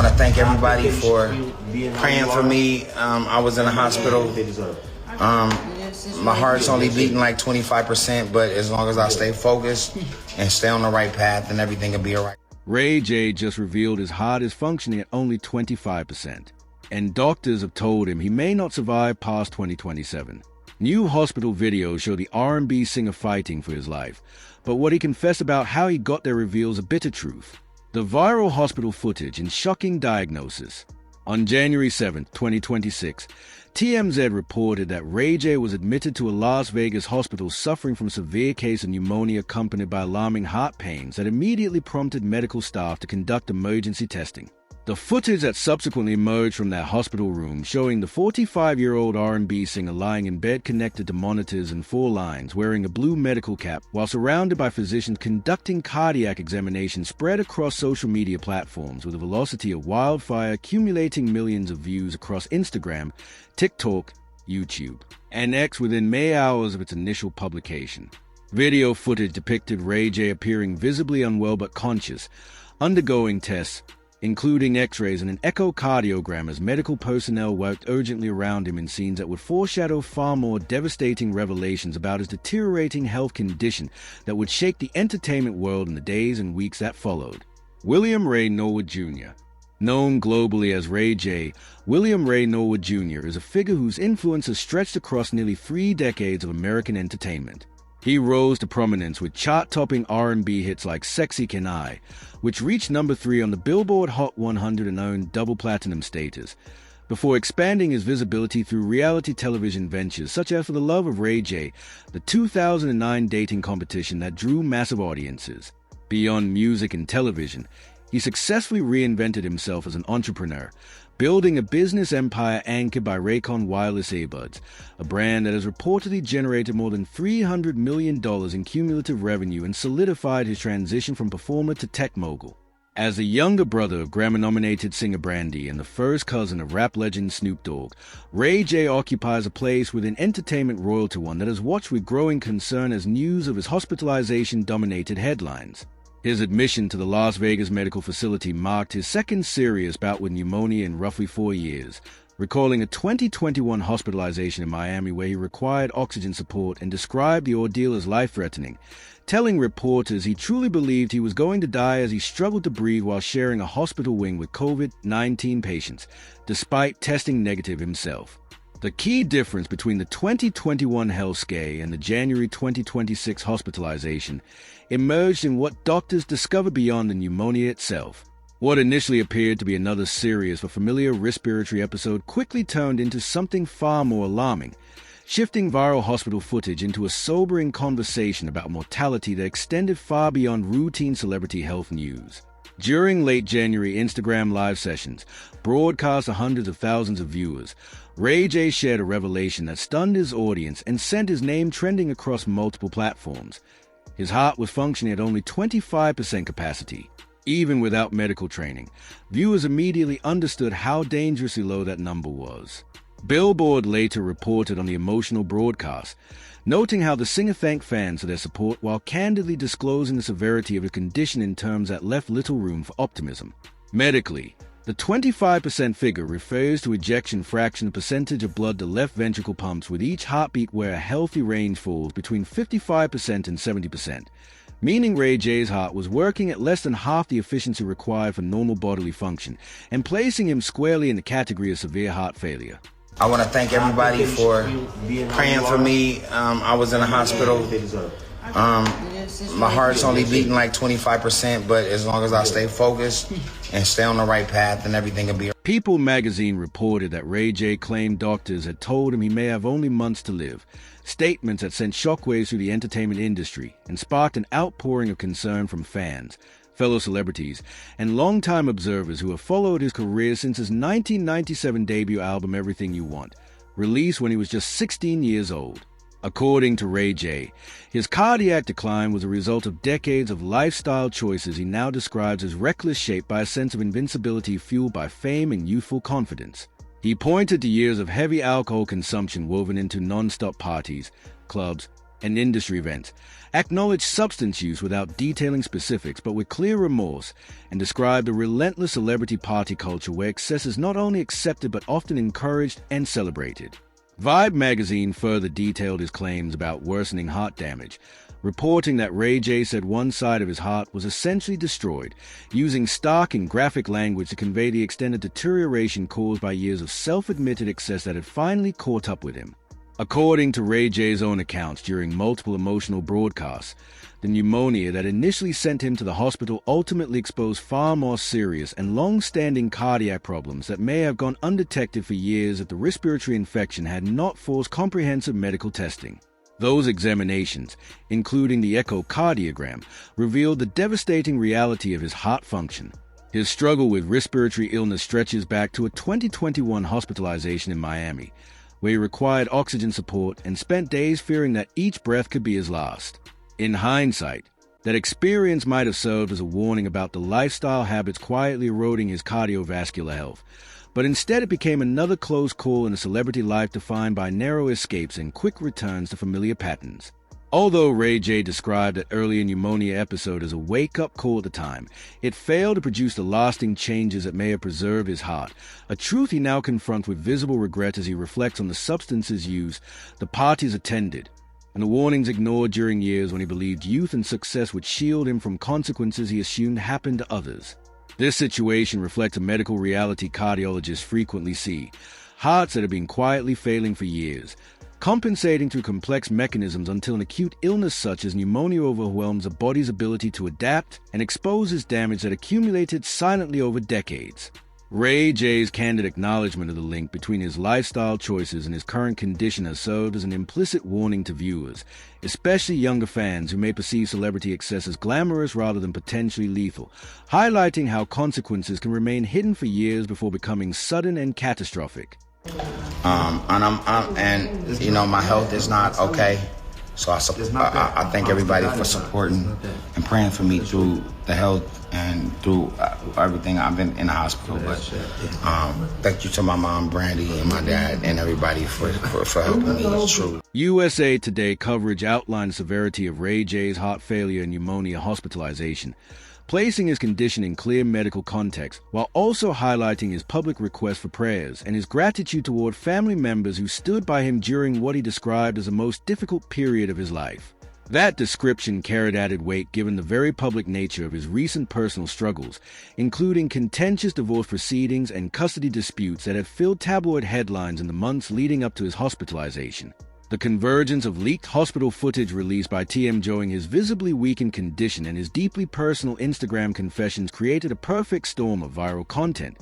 I want to thank everybody for praying for me. I was in the hospital. My heart's only beating like 25%, but as long as I stay focused and stay on the right path, then everything will be all right. Ray J just revealed his heart is functioning at only 25%, and doctors have told him he may not survive past 2027. New hospital videos show the R&B singer fighting for his life, but what he confessed about how he got there reveals a bitter truth. The viral hospital footage and shocking diagnosis. On January 7, 2026, TMZ reported that Ray J was admitted to a Las Vegas hospital suffering from a severe case of pneumonia accompanied by alarming heart pains that immediately prompted medical staff to conduct emergency testing. The footage that subsequently emerged from that hospital room showing the 45-year-old R&B singer lying in bed connected to monitors and 4 lines wearing a blue medical cap while surrounded by physicians conducting cardiac examinations spread across social media platforms with a velocity of wildfire, accumulating millions of views across Instagram, TikTok, YouTube, and X within mere hours of its initial publication. Video footage depicted Ray J appearing visibly unwell but conscious, undergoing tests, including x-rays and an echocardiogram as medical personnel worked urgently around him in scenes that would foreshadow far more devastating revelations about his deteriorating health condition that would shake the entertainment world in the days and weeks that followed. William Ray Norwood Jr. Known globally as Ray J, William Ray Norwood Jr. is a figure whose influence has stretched across nearly 3 decades of American entertainment. He rose to prominence with chart-topping R&B hits like Sexy Can I, which reached number 3 on the Billboard Hot 100 and earned double platinum status, before expanding his visibility through reality television ventures such as For the Love of Ray J, the 2009 dating competition that drew massive audiences. Beyond music and television, he successfully reinvented himself as an entrepreneur, building a business empire anchored by Raycon Wireless Earbuds, a brand that has reportedly generated more than $300 million in cumulative revenue and solidified his transition from performer to tech mogul. As the younger brother of Grammy-nominated singer Brandy and the first cousin of rap legend Snoop Dogg, Ray J occupies a place within entertainment royalty, one that is watched with growing concern as news of his hospitalization dominated headlines. His admission to the Las Vegas medical facility marked his second serious bout with pneumonia in roughly 4 years, recalling a 2021 hospitalization in Miami where he required oxygen support and described the ordeal as life-threatening, telling reporters he truly believed he was going to die as he struggled to breathe while sharing a hospital wing with COVID-19 patients, despite testing negative himself. The key difference between the 2021 health scare and the January 2026 hospitalization emerged in what doctors discovered beyond the pneumonia itself. What initially appeared to be another serious but familiar respiratory episode quickly turned into something far more alarming, shifting viral hospital footage into a sobering conversation about mortality that extended far beyond routine celebrity health news. During late January Instagram live sessions, broadcast to hundreds of thousands of viewers, Ray J shared a revelation that stunned his audience and sent his name trending across multiple platforms. His heart was functioning at only 25% capacity. Even without medical training, viewers immediately understood how dangerously low that number was. Billboard later reported on the emotional broadcast, noting how the singer thanked fans for their support while candidly disclosing the severity of his condition in terms that left little room for optimism. Medically, the 25% figure refers to ejection fraction, the percentage of blood the left ventricle pumps with each heartbeat, where a healthy range falls between 55% and 70%, meaning Ray J's heart was working at less than half the efficiency required for normal bodily function, and placing him squarely in the category of severe heart failure. I want to thank everybody for praying for me. I was in the hospital. My heart's only beating like 25%, but as long as I stay focused and stay on the right path, then everything will be all right. People magazine reported that Ray J claimed doctors had told him he may have only months to live, statements that sent shockwaves through the entertainment industry and sparked an outpouring of concern from fans, fellow celebrities, and longtime observers who have followed his career since his 1997 debut album Everything You Want, released when he was just 16 years old. According to Ray J, his cardiac decline was a result of decades of lifestyle choices he now describes as reckless, shaped by a sense of invincibility fueled by fame and youthful confidence. He pointed to years of heavy alcohol consumption woven into non-stop parties, clubs, and industry events, acknowledged substance use without detailing specifics but with clear remorse, and described a relentless celebrity party culture where excess is not only accepted but often encouraged and celebrated. Vibe magazine further detailed his claims about worsening heart damage, reporting that Ray J said one side of his heart was essentially destroyed, using stark and graphic language to convey the extent of deterioration caused by years of self-admitted excess that had finally caught up with him. According to Ray J's own accounts during multiple emotional broadcasts, the pneumonia that initially sent him to the hospital ultimately exposed far more serious and long-standing cardiac problems that may have gone undetected for years if the respiratory infection had not forced comprehensive medical testing. Those examinations, including the echocardiogram, revealed the devastating reality of his heart function. His struggle with respiratory illness stretches back to a 2021 hospitalization in Miami, where he required oxygen support and spent days fearing that each breath could be his last. In hindsight, that experience might have served as a warning about the lifestyle habits quietly eroding his cardiovascular health, but instead it became another close call in a celebrity life defined by narrow escapes and quick returns to familiar patterns. Although Ray J described that earlier pneumonia episode as a wake-up call at the time, it failed to produce the lasting changes that may have preserved his heart, a truth he now confronts with visible regret as he reflects on the substances used, the parties attended, and the warnings ignored during years when he believed youth and success would shield him from consequences he assumed happened to others. This situation reflects a medical reality cardiologists frequently see: hearts that have been quietly failing for years, compensating through complex mechanisms until an acute illness such as pneumonia overwhelms a body's ability to adapt and exposes damage that accumulated silently over decades. Ray J's candid acknowledgement of the link between his lifestyle choices and his current condition has served as an implicit warning to viewers, especially younger fans who may perceive celebrity excess as glamorous rather than potentially lethal, highlighting how consequences can remain hidden for years before becoming sudden and catastrophic. And you know, my health is not okay, so I thank everybody for supporting and praying for me through the health and through everything. I've been in the hospital, but thank you to my mom Brandy and my dad and everybody for helping me. It's true. USA Today coverage outlined the severity of Ray J's heart failure and pneumonia hospitalization, placing his condition in clear medical context while also highlighting his public request for prayers and his gratitude toward family members who stood by him during what he described as the most difficult period of his life. That description carried added weight given the very public nature of his recent personal struggles, including contentious divorce proceedings and custody disputes that had filled tabloid headlines in the months leading up to his hospitalization. The convergence of leaked hospital footage released by TM showing his visibly weakened condition and his deeply personal Instagram confessions created a perfect storm of viral content,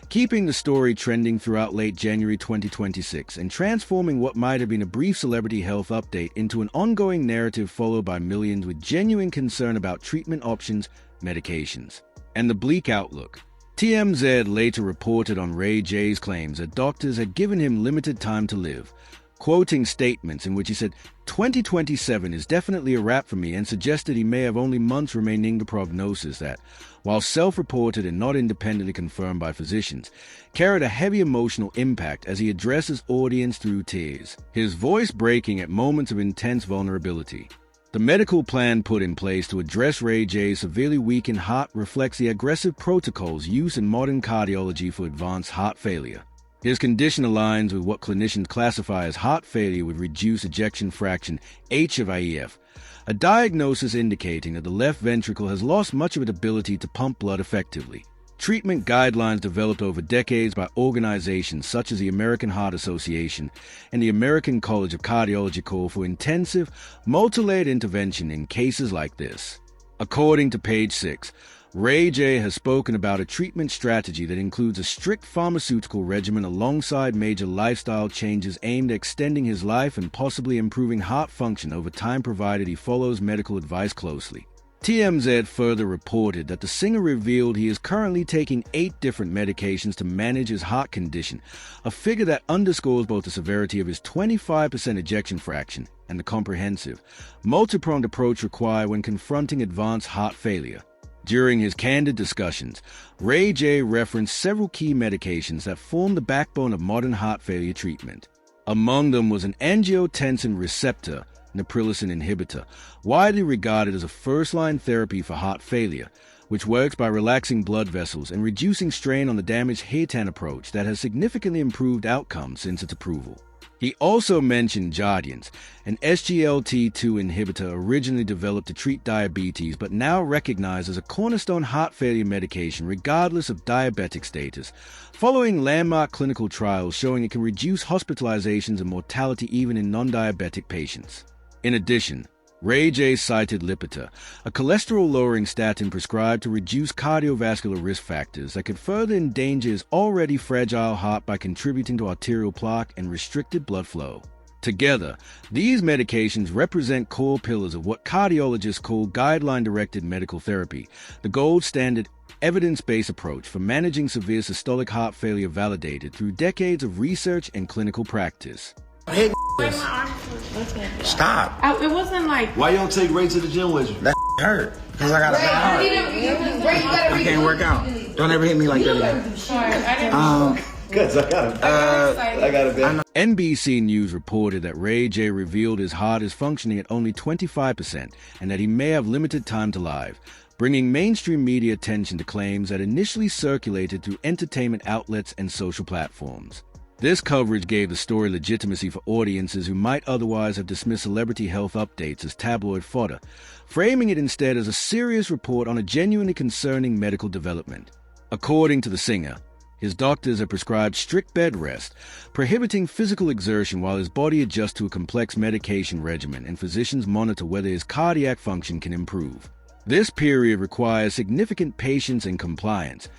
keeping the story trending throughout late January 2026 and transforming what might have been a brief celebrity health update into an ongoing narrative followed by millions with genuine concern about treatment options, medications, and the bleak outlook. TMZ later reported on Ray J's claims that doctors had given him limited time to live, quoting statements in which he said, "2027 is definitely a wrap for me," and suggested he may have only months remaining to prognosis that, while self-reported and not independently confirmed by physicians, carried a heavy emotional impact as he addressed his audience through tears, his voice breaking at moments of intense vulnerability. The medical plan put in place to address Ray J's severely weakened heart reflects the aggressive protocols used in modern cardiology for advanced heart failure. His condition aligns with what clinicians classify as heart failure with reduced ejection fraction, HFIEF, a diagnosis indicating that the left ventricle has lost much of its ability to pump blood effectively. Treatment guidelines developed over decades by organizations such as the American Heart Association and the American College of Cardiology call for intensive, multi-layered intervention in cases like this. According to Page 6, Ray J has spoken about a treatment strategy that includes a strict pharmaceutical regimen alongside major lifestyle changes aimed at extending his life and possibly improving heart function over time provided he follows medical advice closely. TMZ further reported that the singer revealed he is currently taking 8 different medications to manage his heart condition, a figure that underscores both the severity of his 25% ejection fraction and the comprehensive, multi-pronged approach required when confronting advanced heart failure. During his candid discussions, Ray J referenced several key medications that form the backbone of modern heart failure treatment. Among them was an angiotensin receptor, neprilysin inhibitor, widely regarded as a first-line therapy for heart failure, which works by relaxing blood vessels and reducing strain on the damaged Haytan approach that has significantly improved outcomes since its approval. He also mentioned Jardiance, an SGLT2 inhibitor originally developed to treat diabetes but now recognized as a cornerstone heart failure medication regardless of diabetic status, following landmark clinical trials showing it can reduce hospitalizations and mortality even in non-diabetic patients. In addition, Ray J cited Lipitor, a cholesterol-lowering statin prescribed to reduce cardiovascular risk factors that could further endanger his already fragile heart by contributing to arterial plaque and restricted blood flow. Together, these medications represent core pillars of what cardiologists call guideline-directed medical therapy, the gold standard evidence-based approach for managing severe systolic heart failure validated through decades of research and clinical practice. Hit Stop. It wasn't like. Why you don't take Ray to the gym with you? That hurt. Because I got a bad heart. I can't work out. Don't ever hit me like that again. Sorry, I didn't. Cause I got a bad. NBC News reported that Ray J revealed his heart is functioning at only 25% and that he may have limited time to live, bringing mainstream media attention to claims that initially circulated through entertainment outlets and social platforms. This coverage gave the story legitimacy for audiences who might otherwise have dismissed celebrity health updates as tabloid fodder, framing it instead as a serious report on a genuinely concerning medical development. According to the singer, his doctors have prescribed strict bed rest, prohibiting physical exertion while his body adjusts to a complex medication regimen, and physicians monitor whether his cardiac function can improve. This period requires significant patience and compliance,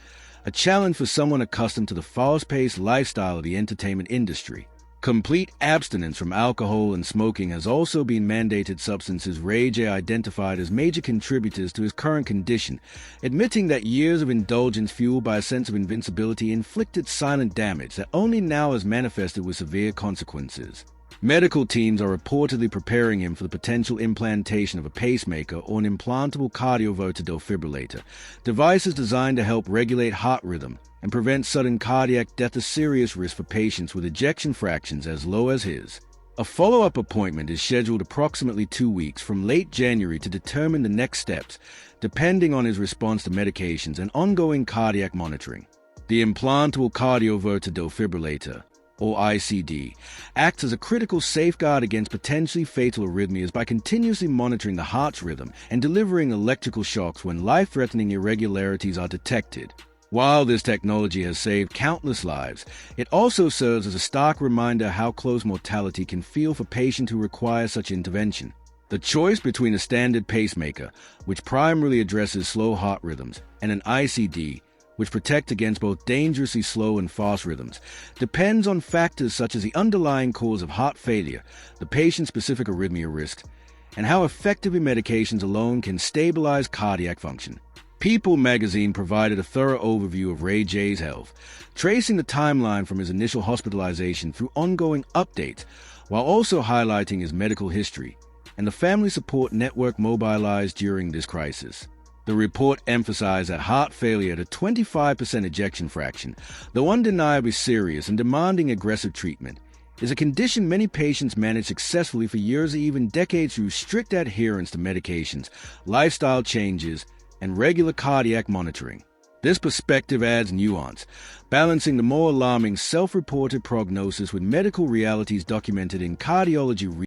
a challenge for someone accustomed to the fast-paced lifestyle of the entertainment industry. Complete abstinence from alcohol and smoking has also been mandated, substances Ray J identified as major contributors to his current condition, admitting that years of indulgence fueled by a sense of invincibility inflicted silent damage that only now has manifested with severe consequences. Medical teams are reportedly preparing him for the potential implantation of a pacemaker or an implantable cardioverter defibrillator, devices designed to help regulate heart rhythm and prevent sudden cardiac death, a serious risk for patients with ejection fractions as low as his. A follow-up appointment is scheduled approximately 2 weeks from late January to determine the next steps, depending on his response to medications and ongoing cardiac monitoring. The implantable cardioverter defibrillator, or ICD, acts as a critical safeguard against potentially fatal arrhythmias by continuously monitoring the heart's rhythm and delivering electrical shocks when life-threatening irregularities are detected. While this technology has saved countless lives, it also serves as a stark reminder how close mortality can feel for patients who require such intervention. The choice between a standard pacemaker, which primarily addresses slow heart rhythms, and an ICD, which protect against both dangerously slow and fast rhythms, depends on factors such as the underlying cause of heart failure, the patient-specific arrhythmia risk, and how effectively medications alone can stabilize cardiac function. People magazine provided a thorough overview of Ray J's health, tracing the timeline from his initial hospitalization through ongoing updates, while also highlighting his medical history and the family support network mobilized during this crisis. The report emphasized that heart failure at a 25% ejection fraction, though undeniably serious and demanding aggressive treatment, is a condition many patients manage successfully for years or even decades through strict adherence to medications, lifestyle changes, and regular cardiac monitoring. This perspective adds nuance, balancing the more alarming self-reported prognosis with medical realities documented in cardiology